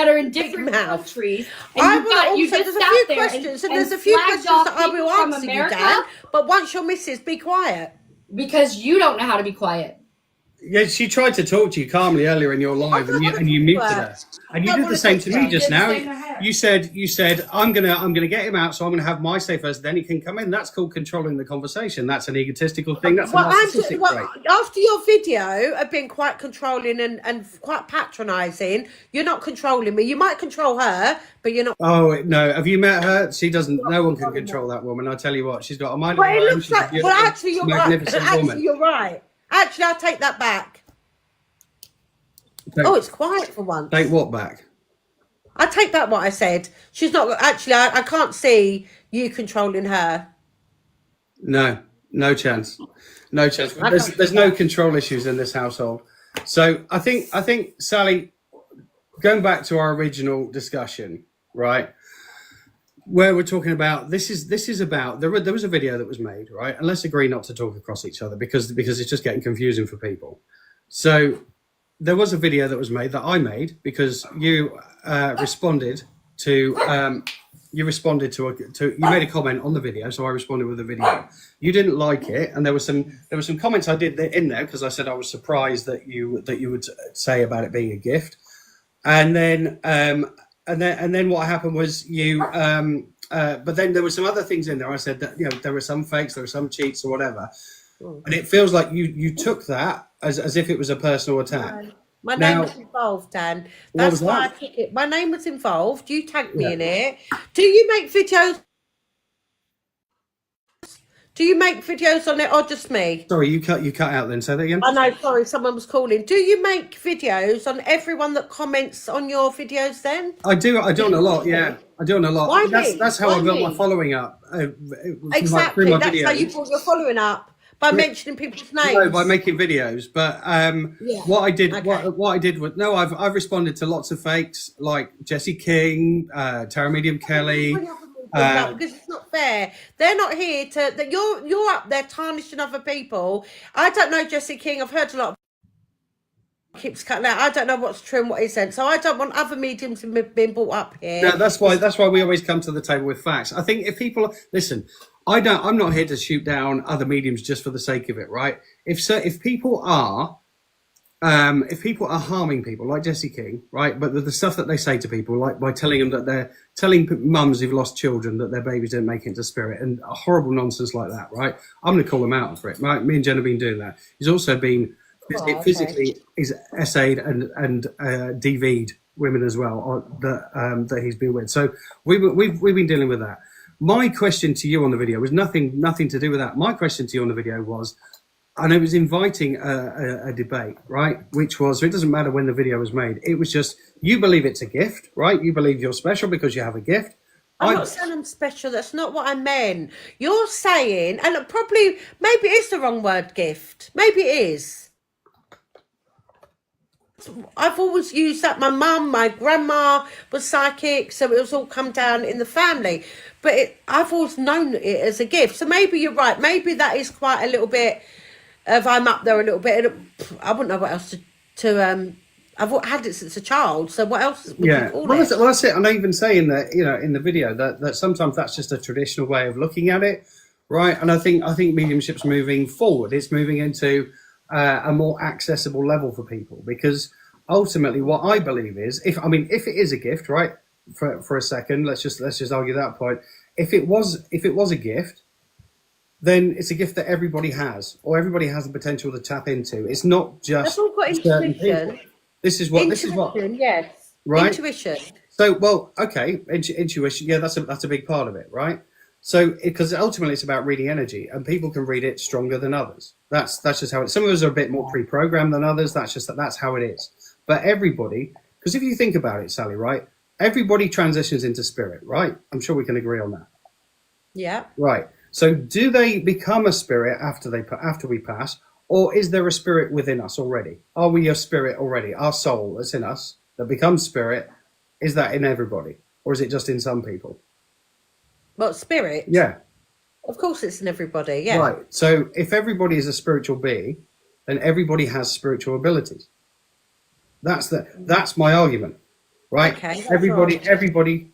that are in different countries. And there's a few questions that I will answer you, Dan. But once you're Mrs., be quiet. Because you don't know how to be quiet. Yeah, she tried to talk to you calmly earlier in your live, and you muted her. And you did the same to me just now. You said I'm gonna get him out, so I'm gonna have my say first, then he can come in. That's called controlling the conversation. That's an egotistical thing. That's a narcissistic trait. After your video of being quite controlling and quite patronising, you're not controlling me. You might control her, but you're not. Oh no! Have you met her? She doesn't. No one can control that woman. I tell you what, she's got a mind. But it looks like. Well, actually, you're right. Actually, you're right. Actually, I'll take that back. It's quiet for once. Take what back? I take back what I said. She's not actually. I can't see you controlling her. No chance. No chance. There's no control issues in this household. So I think Sally, going back to our original discussion, right? Where we're talking about this is about there was a video that was made, right? And let's agree not to talk across each other because it's just getting confusing for people. So there was a video that was made that I made because you responded to you made a comment on the video, so I responded with a video. You didn't like it, and there were some comments I did in there because I said I was surprised that you would say about it being a gift, and then what happened was you but then there were some other things in there. I said that there were some fakes, there were some cheats or whatever, and it feels like you took that as if it was a personal attack. My name was involved, Dan. That's why I took it. My name was involved. You tagged me in it. Do you make videos? Do you make videos on it or just me? Sorry, you cut out then. Say that again. I know, sorry, someone was calling. Do you make videos on everyone that comments on your videos then? I do on a lot, yeah. I do on a lot. Why that's how I built my following up. Exactly, that's how you brought your following up. By mentioning people's names. No, by making videos. But what I did was I've responded to lots of fakes like Jesse King, Tara Medium Kelly. Because it's not fair. They're not here to that you're up there tarnishing other people. I don't know Jesse King. I've heard a lot of keeps cutting out. I don't know what's true and what isn't. So I don't want other mediums to be brought up here. No, that's why we always come to the table with facts. I think if people listen, I'm not here to shoot down other mediums just for the sake of it, right? If people are harming people like Jesse King, right? But the stuff that they say to people, like by telling them that they're telling mums who've lost children that their babies didn't make it into spirit and horrible nonsense like that, right? I'm going to call them out for it. Right? Me and Jen have been doing that. He's also been physically he's essayed and DV'd women as well that he's been with. So we've been dealing with that. My question to you on the video was nothing to do with that. My question to you on the video was, and it was inviting a debate, right? Which was, so it doesn't matter when the video was made. It was just, you believe it's a gift, right? You believe you're special because you have a gift. I'm not saying I'm special. That's not what I meant. You're saying, and maybe it's the wrong word, gift. Maybe it is. I've always used that. My mum, my grandma was psychic, so it was all come down in the family. But I've always known it as a gift. So maybe you're right. Maybe that is quite a little bit of I'm up there a little bit. And I wouldn't know what else to I've had it since a child. So what else would you call it? Well, that's it. And I even say in the video that sometimes that's just a traditional way of looking at it, right? And I think mediumship's moving forward. It's moving into a more accessible level for people, because ultimately what I believe is if it is a gift, right, for a second, let's just argue that point. If it was a gift, then it's a gift that everybody has, or everybody has the potential to tap into. It's not just certain people. This is what yes, right, intuition. So intuition, yeah, that's a big part of it, right? So, because ultimately it's about reading energy, and people can read it stronger than others. That's just how it is. Some of us are a bit more pre-programmed than others. That's how it is. But everybody, because if you think about it, Sally, right? Everybody transitions into spirit, right? I'm sure we can agree on that. Yeah. Right. So, do they become a spirit after we pass, or is there a spirit within us already? Are we a spirit already? Our soul that's in us that becomes spirit, is that in everybody, or is it just in some people? What, spirit? Yeah. Of course it's in everybody, yeah. Right. So if everybody is a spiritual being, then everybody has spiritual abilities. That's my argument. right? Okay, that's Everybody.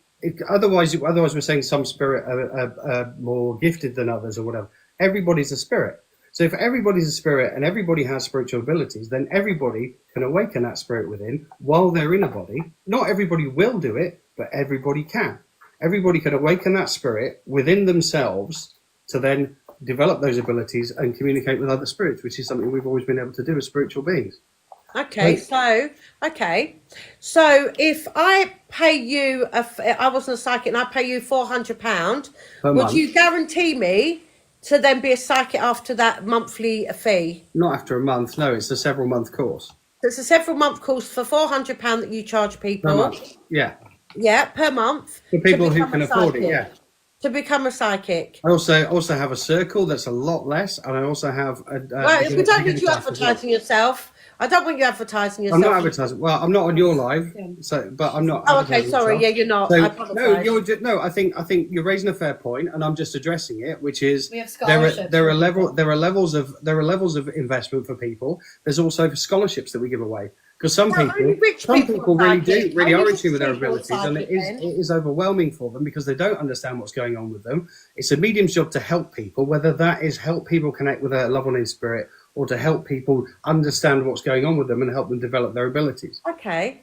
Otherwise we're saying some spirit are more gifted than others or whatever. Everybody's a spirit. So if everybody's a spirit and everybody has spiritual abilities, then everybody can awaken that spirit within while they're in a body. Not everybody will do it, but everybody can. Everybody can awaken that spirit within themselves to then develop those abilities and communicate with other spirits, which is something we've always been able to do as spiritual beings. Okay, so if I pay you, I wasn't a psychic, and I pay you £400, would month. you guarantee me to then be a psychic after that monthly fee? Not after a month, no. It's a several month course. It's a several month course for £400 that you charge people. Per month, yeah. Yeah, per month. For people who can afford it, yeah. To become a psychic. I also have a circle that's a lot less, and I also have Well, we don't need you advertising yourself. I don't want you advertising yourself. I'm not advertising. Well, I'm not on your live, but I'm not. Oh, okay. Sorry. Yeah, you're not. So, I apologise. I think you're raising a fair point, and I'm just addressing it, which is We have scholarships there are levels of investment for people. There's also scholarships that we give away because some people really are in tune with their abilities, and it is overwhelming for them because they don't understand what's going on with them. It's a medium's job to help people, whether that is help people connect with a loved one in spirit, or to help people understand what's going on with them and help them develop their abilities. Okay.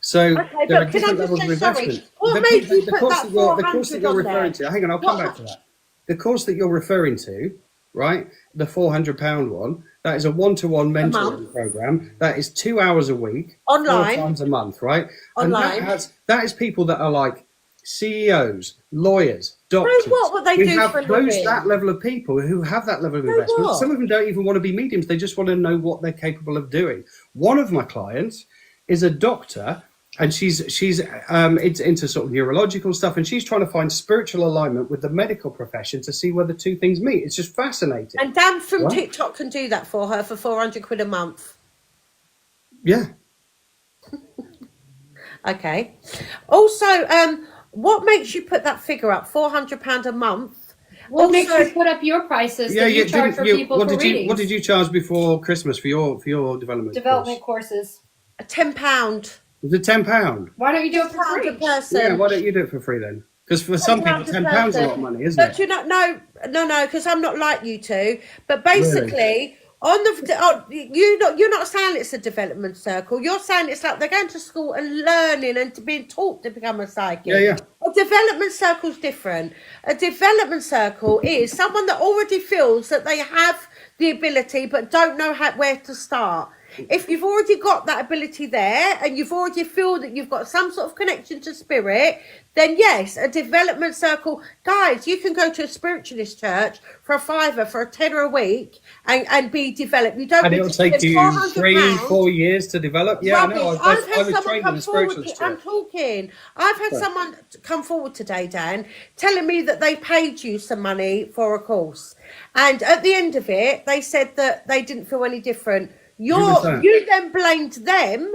So there are different levels of investment. What made you put that the course that you're referring to, hang on, I'll come back to that. The course that you're referring to, right, the £400 one, that is a one-to-one mentoring program. That is 2 hours a week, online, 4 times a month, right? Online. And that is people that are like CEOs, lawyers, doctors. What they do for a living? That level of people who have that level of investment. What? Some of them don't even want to be mediums. They just want to know what they're capable of doing. One of my clients is a doctor, and she's into sort of neurological stuff, and she's trying to find spiritual alignment with the medical profession to see where the two things meet. It's just fascinating. And Dan from TikTok can do that for her for £400 a month. Yeah. Okay. Also, what makes you put that figure up? £400 a month. What makes you put up your prices that you charge for people for readings? What did you charge before Christmas for your development courses? £10. Was it £10? Why don't you do it for free? Person. Yeah, why don't you do it for free then? Because for some people, £10 is a lot of money, isn't it? You know, no, because I'm not like you two. But basically, you're not saying it's a development circle. You're saying it's like they're going to school and learning and being taught to become a psychic. Yeah. A development circle is different. A development circle is someone that already feels that they have the ability but don't know where to start. If you've already got that ability there and you've already feel that you've got some sort of connection to spirit, then yes, a development circle. Guys, you can go to a spiritualist church for a £5, for a £10 a week and be developed. You don't. And it'll take you 3-4 years to develop. Yeah, I know. I was trained in a spiritualist church. I'm talking. I've had someone come forward today, Dan, telling me that they paid you some money for a course, and at the end of it, they said that they didn't feel any different. You then blamed them.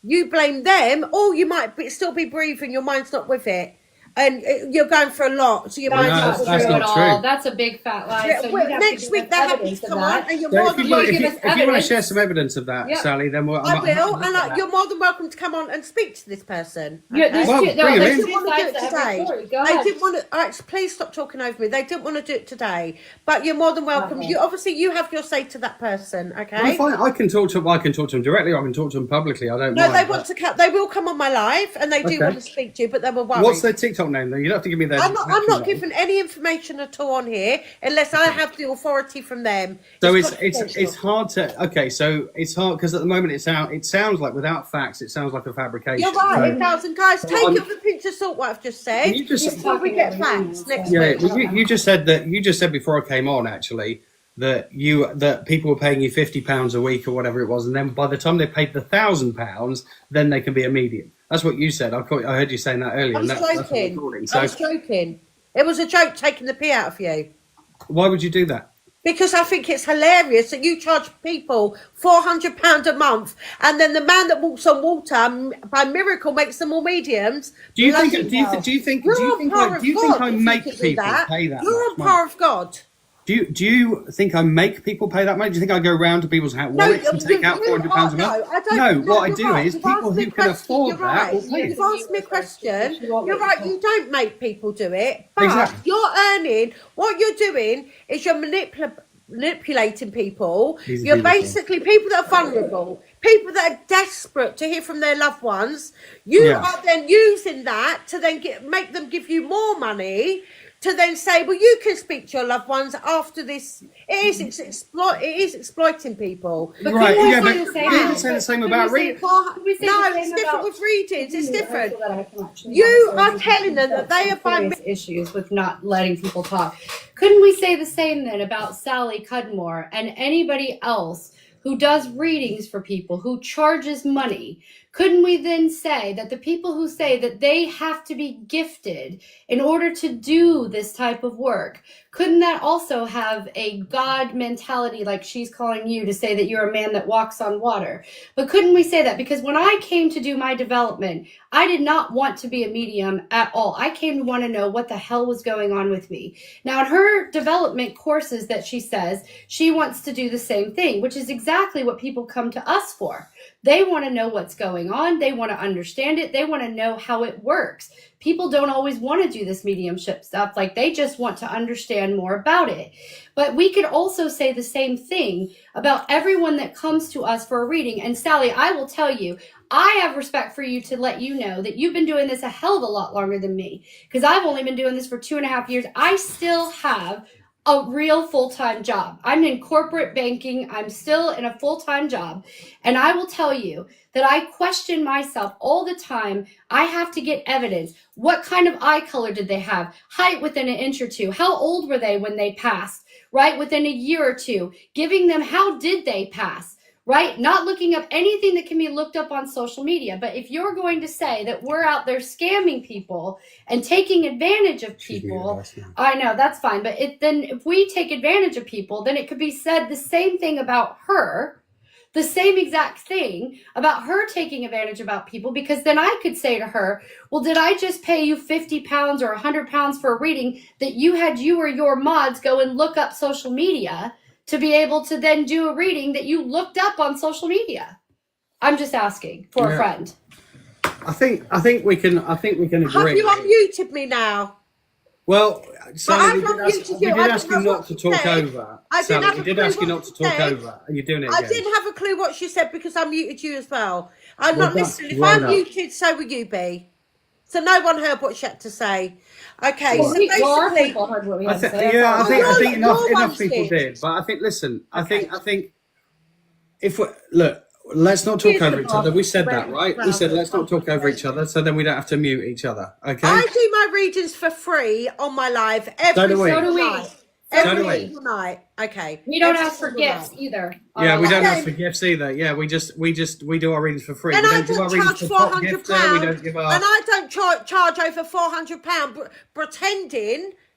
You blame them, or you might still be breathing. Your mind's not with it, and you're going for a lot. So your mind's not with it. That's not true. That's a big fat lie. Yeah, so next week they have to come on, and you're more than welcome. If you want to share some evidence of that, Sally, then I will. And you're more than welcome to come on and speak to this person. Okay? They didn't want to do it today. They didn't want to. All right, please stop talking over me. They didn't want to do it today, but you're more than welcome. You you have your say to that person. Okay. Well, fine. I can talk to them directly. Or I can talk to them publicly. I don't. No, mind, they want to come. They will come on my live, and they do want to speak to you, but they were worried. What's their TikTok name? Though you don't have to give me their. I'm not giving any information at all on here unless I have the authority from them. So it's hard to. Okay, so it's hard because at the moment it sounds like without facts it sounds like a fabrication. You're right, it does. And guys, take it with a pinch of salt. What I've just said. Before we get facts next week. Well, you just said before I came on actually that people were paying you £50 a week or whatever it was, and then by the time they paid the £1,000, then they can be a medium. That's what you said. I heard you saying that earlier. I was joking. It was a joke taking the pee out of you. Why would you do that? Because I think it's hilarious that you charge people £400 a month, and then the man that walks on water by miracle makes them all mediums. Do you think I make people pay that? You're on par of God. Do you think I make people pay that money? Do you think I go around to people's wallets and take out £400 a month? No, what I do is people who can afford that will pay it. You've asked me a question. You're right. You don't make people do it, but Exactly. you're earning. What you're doing is you're manipulating people. You're basically people that are vulnerable, people that are desperate to hear from their loved ones. You are then using that to then make them give you more money, to then say, well, you can speak to your loved ones after this. It is exploiting people. But Right, can we yeah, say but the same you about- can say the same can about we say- reading. can we say the No, same it's different about- with readings. It's different. So that I can actually You answer are these telling them that they are serious buying issues with not letting people talk. Couldn't we say the same then about Sally Cudmore and anybody else who does readings for people, who charges money? Couldn't we then say that the people who say that they have to be gifted in order to do this type of work, couldn't that also have a God mentality, like she's calling you to say that you're a man that walks on water? But couldn't we say that? Because when I came to do my development, I did not want to be a medium at all. I came to want to know what the hell was going on with me. Now, in her development courses that she says, she wants to do the same thing, which is exactly what people come to us for. They want to know what's going on. They want to understand it. They want to know how it works. People don't always want to do this mediumship stuff. Like, they just want to understand more about it. But we could also say the same thing about everyone that comes to us for a reading. And Sally, I will tell you, I have respect for you to let you know that you've been doing this a hell of a lot longer than me, because I've only been doing this for 2.5 years. I still have a real full-time job. I'm in corporate banking. I'm still in a full-time job. And I will tell you that I question myself all the time. I have to get evidence. What kind of eye color did they have? Height within an inch or two. How old were they when they passed? Right? Within a year or two. Giving them, how did they pass? Right? Not looking up anything that can be looked up on social media. But if you're going to say that we're out there scamming people and taking advantage of people, I know, that's fine. But then if we take advantage of people, then it could be said the same thing about her, the same exact thing about her taking advantage about people, because then I could say to her, well, did I just pay you £50 or £100 for a reading that you or your mods go and look up social media to be able to then do a reading that you looked up on social media? I'm just asking for a friend. I think we can agree. Have you unmuted me now? Well, Sally, we did ask you not to talk said. over. I didn't Sally, have we a did clue ask you what not to she talk said. over, and you're doing it I again. didn't have a clue what she said because I muted you as well. I'm Well not done. listening. If Well I'm done. muted, so will you be. So no one heard what she had to say. Okay, Well, so our basically, people heard what we I had to think, say. I think Your enough ones people did. did. But I think, listen, I think if we look, let's not talk over each other. We said that, right? We said let's not talk over each other, so then we don't have to mute each other. Okay? I do my readings for free on my live every do we. single So do we. night. So Every do we. single night. Okay. We don't Every ask for single gifts night. either. Yeah, we don't Okay. ask for gifts either. Yeah, we do our readings for free. And we I don't give our don't readings charge for top £400. gifter. We don't give our. And I don't charge over £400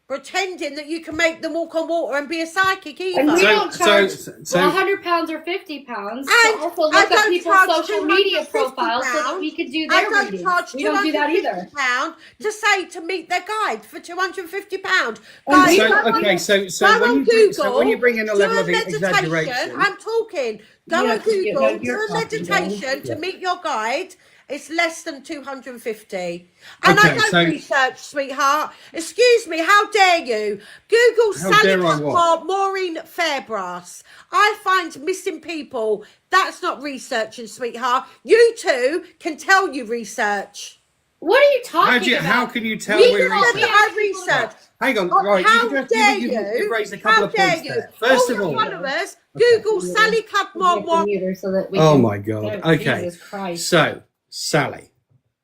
pretending that you can make them walk on water and be a psychic either. And we don't charge so- £100 or £50 to And also I look up don't people's charge social media £250. profiles so that we could do I their don't readings. charge We don't do that either. £250 to say to meet their guide for £250. And Guys, we So, don't- okay, so go when on you bring, so Google, when you bring in a do level of meditation. exaggeration, I'm talking. Go Yeah, on Google, no, do you're a talking, meditation Dan. to meet your guide. It's less than 250. And I Okay, don't so- research, sweetheart. Excuse me, how dare you? Google How Sally dare I what? Cutmore, Maureen Fairbrass. I find missing people. That's not researching, sweetheart. You two can tell you research. What are you talking about? how can you tell You we're said researching? that I research. Hang on, Oh, right? how You've dare you've raised a couple How of dare points you? there. First of All all, your followers, Google Sally Cutmore, Maureen. So that we oh can- my god. Oh, Okay, Jesus Christ. so Sally,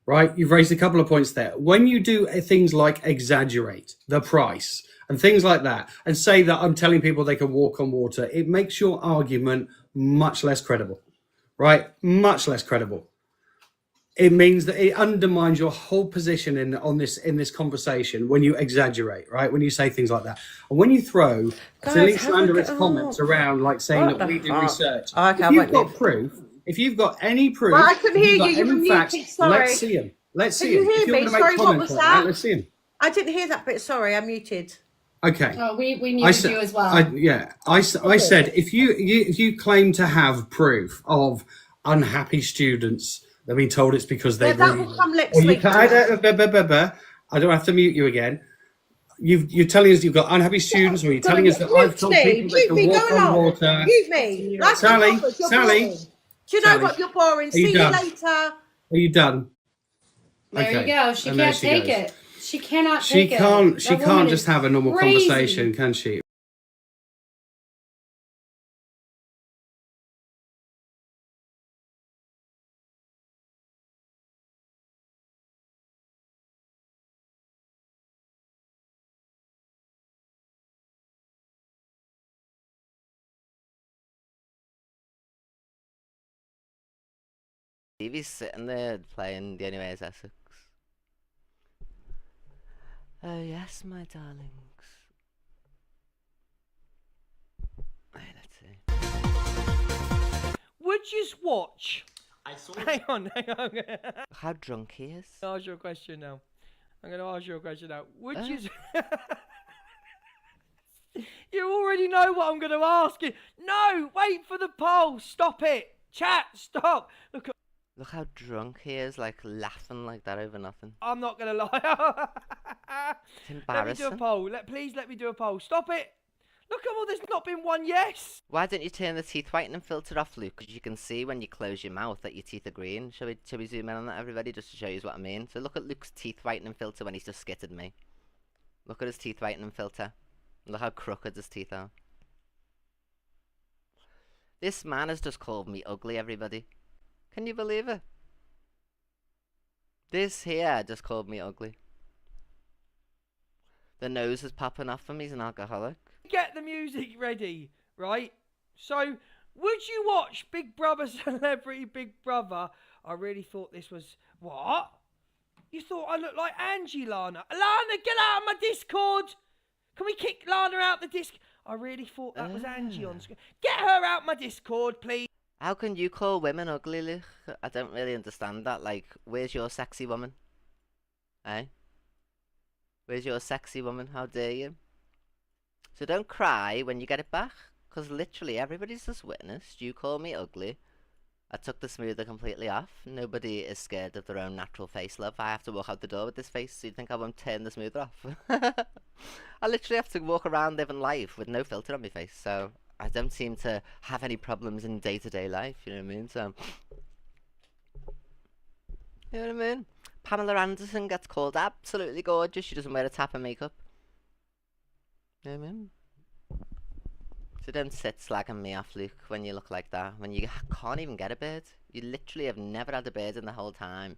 right? You've raised a couple of points there. When you do things like exaggerate the price and things like that, and say that I'm telling people they can walk on water, it makes your argument much less credible, right? Much less credible. It means that it undermines your whole position in this conversation when you exaggerate, right? When you say things like that, and when you throw silly have a slanderous go- comments around, like saying What that the we do fuck? research. Okay, I If you've won't got live. proof, if you've got any proof, Well, I can if hear you've got you. You're any facts, muted, sorry. let's see them. Let's Can see you them. hear If you're me? going to make Sorry, what comments was like that, that? let's see them. I didn't hear that bit. Sorry, I'm muted. Okay. Oh, we I muted said, you as well. I said, if you claim to have proof of unhappy students, they're being told it's because they That read. will come next Well, you week. can, I don't have to mute you again. You're telling us you've got unhappy students, or you're telling us that I've told people they can walk on water. Mute me. Like Sally, you're Sally, boring. Do you know Sally, what? You're boring. are you See you done? later. Are you done? There you Okay. go. She And there can't she take goes. it. She cannot She take it. can't. She That woman can't is just have a normal crazy. conversation, can she? Stevie's sitting there playing The Only Way is Essex. Oh yes, my darlings. Right, let's see. Would you watch? I saw. Hang on. Look how drunk he is. I'll ask you a question now. I'm going to ask you a question now. Would you... You already know what I'm going to ask you. No, wait for the poll. Stop it. Chat, stop. Look, Look how drunk he is, like laughing like that over nothing. I'm not going to lie. It's Let me do a embarrassing. poll. Please let me do a poll. Stop it. Look at all, there's not been one yes. Why don't you turn the teeth whitening filter off, Luke? Because you can see when you close your mouth that your teeth are green. Shall we zoom in on that, everybody, just to show you what I mean? So look at Luke's teeth whitening filter when he's just skittered me. Look at his teeth whitening filter. Look how crooked his teeth are. This man has just called me ugly, everybody. Can you believe it? This here just called me ugly. The nose is popping off him. He's an alcoholic. Get the music ready, right? So, would you watch Big Brother Celebrity Big Brother? I really thought this was... What? You thought I looked like Angie, Lana? Lana, get out of my Discord! Can we kick Lana out the disc? I really thought that was Angie on screen. Get her out my Discord, please. How can you call women ugly, Luke? I don't really understand that. Like, where's your sexy woman? Eh? Where's your sexy woman? How dare you? So don't cry when you get it back. Because literally everybody's just witnessed. You call me ugly. I took the smoother completely off. Nobody is scared of their own natural face, love. I have to walk out the door with this face, so you think I won't turn the smoother off? I literally have to walk around living life with no filter on my face, so I don't seem to have any problems in day-to-day life, you know what I mean? So, you know what I mean? Pamela Anderson gets called absolutely gorgeous. She doesn't wear a tap of makeup. You know what I mean? So don't sit slagging me off, Luke, when you look like that. When you can't even get a bird. You literally have never had a bird in the whole time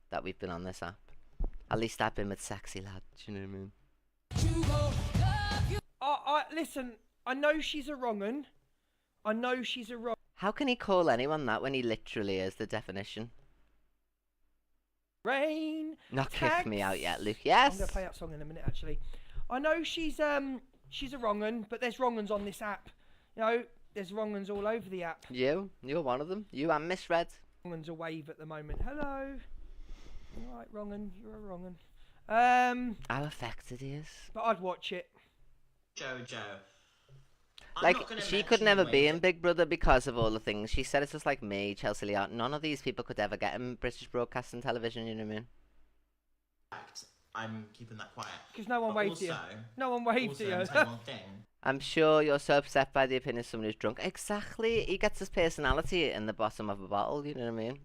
that we've been on this app. At least I've been with sexy lads, you know what I mean? Listen, I know she's a wrong'un. I know she's a wrong. How can he call anyone that when he literally is the definition? Rain. Not kick tags. me out yet, Luke. I'm Yes? gonna play that song in a minute, actually. I know she's a wrong'un, but there's wrong'uns on this app. You know, there's wrong'uns all over the app. You're one of them. You and Misread. Wrong'un's a wave at the moment. Hello. All right, wrong'un, you're a wrong'un. How affected he is. But I'd watch it. Jojo. Like, she could never be in Big Brother because of all the things. She said it's just like me, Chelsea Leon. None of these people could ever get in British broadcasting television, you know what I mean? I'm keeping that quiet. Because no one But waved at you. also- No one waved Also, at I'll you. tell you one thing. I'm sure you're so upset by the opinion of someone who's drunk. Exactly. He gets his personality in the bottom of a bottle, you know what I mean?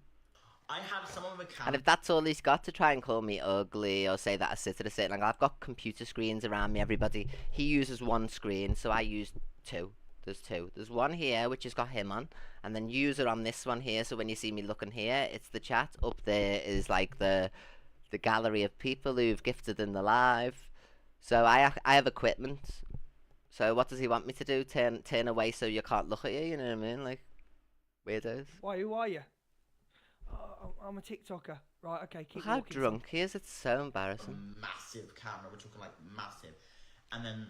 I had someone with a And if that's all he's got to try and call me ugly or say that I sit at a certain angle, I've got computer screens around me, everybody. He uses one screen, so I use two. There's two. There's one here, which has got him on, and then user on this one here, so when you see me looking here, it's the chat. Up there is like the gallery of people who've gifted in the live. So I have equipment. So what does he want me to do? Turn away so you can't look at you, you know what I mean? Like, weirdos. Why, who are you? Oh, I'm a TikToker. Right, okay, keep Look how walking. drunk he is, it's so embarrassing. massive camera. We're talking like massive. And then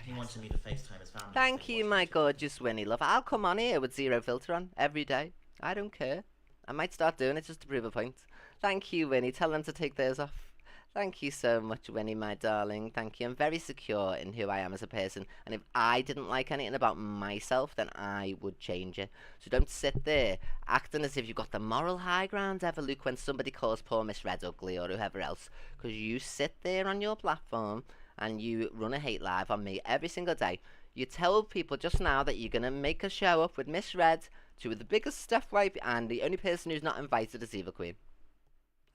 he wanted me to FaceTime his family. Thank so you, my gorgeous Winnie love. I'll come on here with zero filter on every day. I don't care. I might start doing it just to prove a point. Thank you, Winnie. Tell them to take theirs off. Thank you so much, Winnie, my darling. Thank you. I'm very secure in who I am as a person. And if I didn't like anything about myself, then I would change it. So don't sit there acting as if you've got the moral high ground ever, Luke, when somebody calls poor Miss Red ugly or whoever else. Because you sit there on your platform and you run a hate live on me every single day. You tell people just now that you're going to make a show up with Miss Red, two of the biggest FYP, and the only person who's not invited is Eva Queen.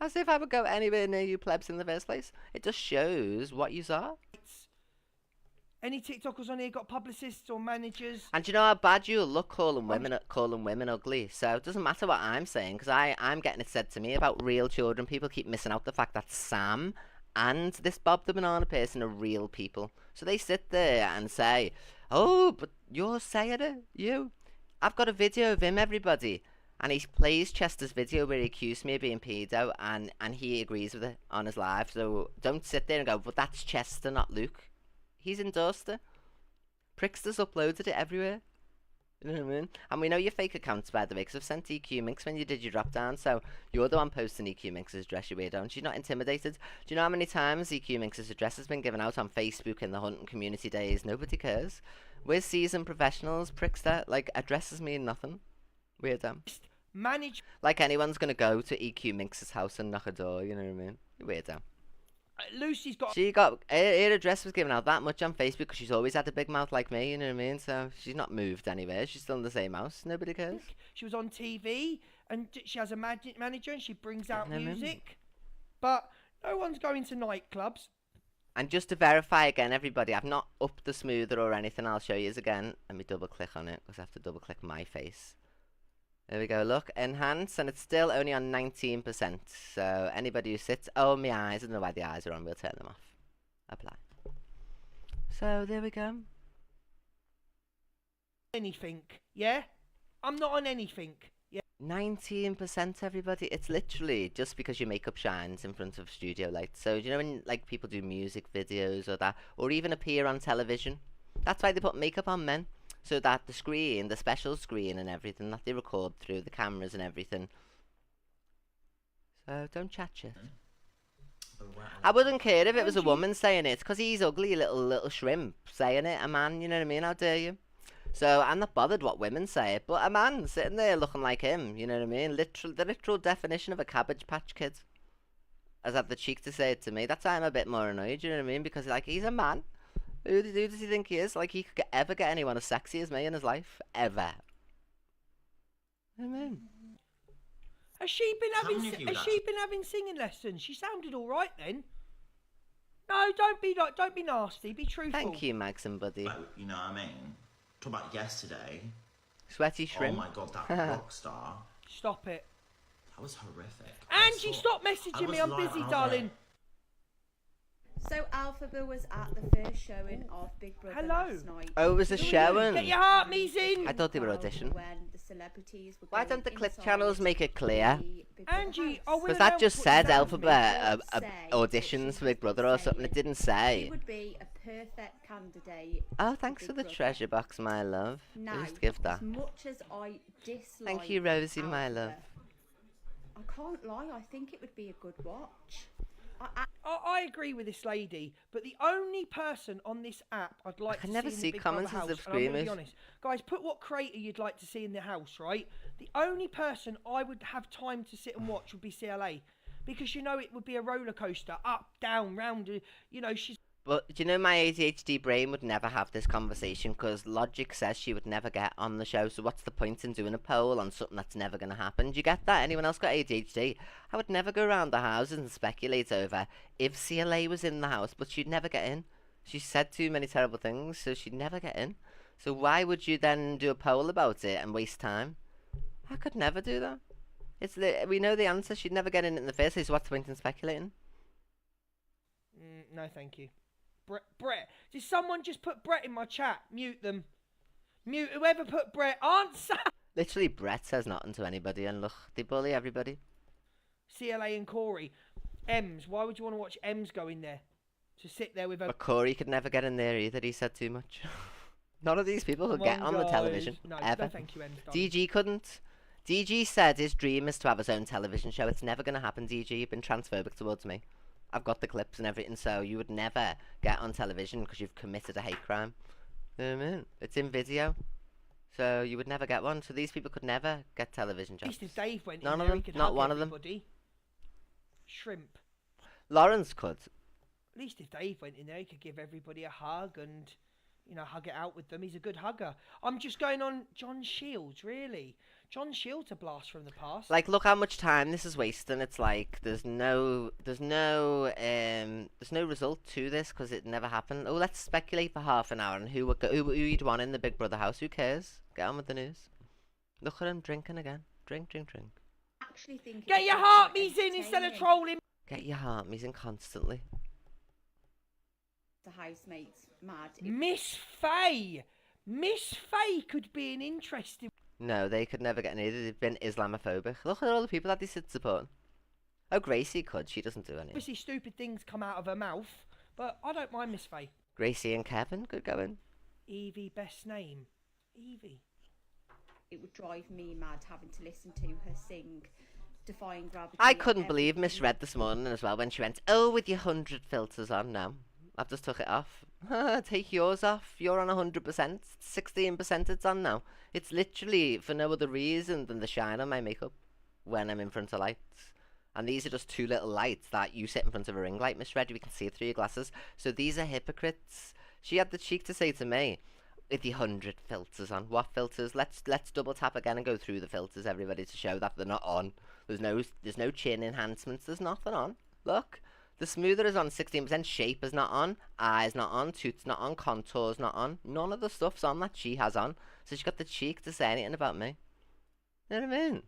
As if I would go anywhere near you plebs in the first place. It just shows what you are. Any TikTokers on here got publicists or managers? And do you know how bad you'll look calling women ugly? So it doesn't matter what I'm saying, because I'm getting it said to me about real children. People keep missing out the fact that Sam and this Bob the Banana person are real people. So they sit there and say, oh, but you're saying it, you. I've got a video of him, everybody. And he plays Chester's video where he accused me of being pedo, and he agrees with it on his live. So don't sit there and go, but that's Chester, not Luke. He's endorsed it. Prickster's uploaded it everywhere. You know what I mean? And we know your fake accounts, by the way, because I've sent EQ Minx when you did your drop down. So you're the one posting EQ Minx's address, you weirdo. And she's not intimidated. Do you know how many times EQ Minx's address has been given out on Facebook in the hunting community days? Nobody cares. We're seasoned professionals. Prickster, like, addresses mean nothing. Weirdo. Manage. Like anyone's gonna go to EQ Minx's house and knock a door, you know what I mean? Weirdo. Lucy's got. She got her address was given out that much on Facebook because she's always had a big mouth like me, you know what I mean? So she's not moved anywhere. She's still in the same house. Nobody cares. She was on TV and she has a manager and she brings out music, but no one's going to nightclubs. And just to verify again, everybody, I've not upped the smoother or anything. I'll show you again. Let me double click on it because I have to double click my face. There we go, look, enhance, and it's still only on 19%. So anybody who sits, oh, my eyes, I don't know why the eyes are on, we'll turn them off. Apply. So there we go. Anything, yeah? I'm not on anything, yeah? 19%, everybody. It's literally just because your makeup shines in front of studio lights. So do you know when like people do music videos or that, or even appear on television? That's why they put makeup on men. So that the screen, the special screen and everything that they record through, the cameras and everything. So don't chat shit. I wouldn't care if it was a woman saying it, because he's ugly, little shrimp saying it. A man, you know what I mean? How dare you? So I'm not bothered what women say, but a man sitting there looking like him, you know what I mean? The literal definition of a Cabbage Patch Kid. Has had the cheek to say it to me. That's why I'm a bit more annoyed, you know what I mean? Because like he's a man. Who does he think he is? Like, he could ever get anyone as sexy as me in his life? Ever. I mean... Has she been having singing lessons? She sounded all right then. No, don't be nasty. Be truthful. Thank you, Maxim, buddy. Like, you know what I mean? Talk about yesterday. Sweaty shrimp. Oh my god, that rock star. Stop it. That was horrific. Angie, stop messaging me. I'm busy, darling. So Alphaba was at the first showing of Big Brother last night. Oh, it was a showing. Get your heart me's in. I thought they were auditioning. When the celebrities were Why don't the clip channels make it clear? Angie, because that just said Alphabet auditions for Big Brother or something. It didn't say. He would be a perfect candidate. Oh, thanks for the treasure box, my love. Now, Just give that. as much as I dislike Thank you, Rosie, my love. I can't lie. I think it would be a good watch. I agree with this lady, but the only person on this app I'd like to never see in see the Big comments Brother as house, of and I'm gonna be screamers. honest, guys, put what creator you'd like to see in the house, right? The only person I would have time to sit and watch would be CLA, because you know it would be a roller coaster, up, down, round. You know she's. But do you know my ADHD brain would never have this conversation because logic says she would never get on the show. So what's the point in doing a poll on something that's never going to happen? Do you get that? Anyone else got ADHD? I would never go around the houses and speculate over if CLA was in the house, but she'd never get in. She said too many terrible things, so she'd never get in. So why would you then do a poll about it and waste time? I could never do that. We know the answer. She'd never get in the first place. So what's the point in speculating? No, thank you. Brett, did someone just put Brett in my chat? Mute them. Mute whoever put Brett. Answer! Literally, Brett says nothing to anybody, and look, they bully everybody. CLA and Corey. Ems, why would you want to watch Ems go in there? To sit there with a... But Corey could never get in there either, he said too much. None of these people could get on the television, no, ever. No, thank you, Ems, darling. DG couldn't. DG said his dream is to have his own television show. It's never going to happen, DG. You've been transphobic towards me. I've got the clips and everything, so you would never get on television because you've committed a hate crime. You know what I mean? It's in video, so you would never get one. So these people could never get television At jobs. least if Dave went None in of there, them. he could Not hug one of them. everybody. Shrimp. Lawrence could. At least if Dave went in there, he could give everybody a hug and, you know, hug it out with them. He's a good hugger. I'm just going on John Shields, really. John Shields a blast from the past. Like, look how much time this is wasting. It's like there's no result to this because it never happened. Oh, let's speculate for half an hour on who you'd want in the Big Brother house. Who cares? Get on with the news. Look at him drinking again. Drink. Actually think Get your heartbeats in instead of trolling. Get your heartbeats in constantly. the housemates mad. Miss Faye. Miss Faye could be an interesting. No, they could never get an either. They've been Islamophobic. Look at all the people that they sit supporting. Oh, Gracie could. She doesn't do any. Obviously, stupid things come out of her mouth, but I don't mind Miss Faye. Gracie and Kevin could go in. Evie, best name. Evie. It would drive me mad having to listen to her sing Defying Gravity. I couldn't every believe day. misread this morning as well when she went, oh, with your 100 filters on now. I've just took it off. Take yours off. You're on 100%. 16% it's on now. It's literally for no other reason than the shine on my makeup when I'm in front of lights. And these are just two little lights that you sit in front of a ring light, Miss Red. We can see it through your glasses. So these are hypocrites. She had the cheek to say to me, with the 100 filters on. What filters? Let's double tap again and go through the filters, everybody, to show that they're not on. There's no chin enhancements. There's nothing on. Look. The smoother is on 16%, shape is not on, eyes not on, tooth's not on, contour's not on. None of the stuff's on that she has on. So she got the cheek to say anything about me. You know what I mean?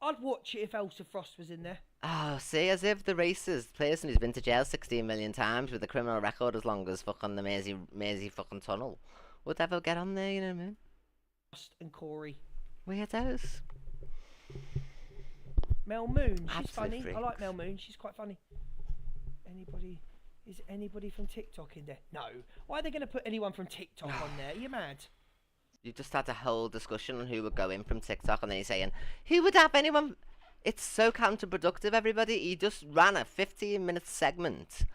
I'd watch it if Elsa Frost was in there. Oh, see, as if the racist person who's been to jail 16 million times with a criminal record as long as fucking the Maisie fucking tunnel would ever get on there, you know what I mean? Frost and Corey. Weirdos. Mel Moon, she's Absolute funny. freaks. I like Mel Moon, she's quite funny. Is anybody from TikTok in there? No. Why are they going to put anyone from TikTok on there? Are you mad? You just had a whole discussion on who would go in from TikTok, and then you're saying, who would have anyone? It's so counterproductive, everybody. He just ran a 15-minute segment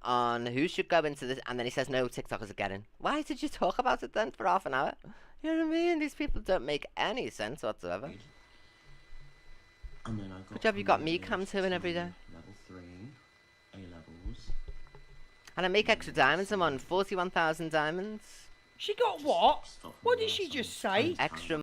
on who should go into this, and then he says, no, TikTokers are getting. Why did you talk about it then for half an hour? You know what I mean? These people don't make any sense whatsoever. And then I got Good job you got me cam to in every day. Level 3, A levels. And I make extra diamonds. I'm on 41,000 diamonds. She got what? What did she just say? Extra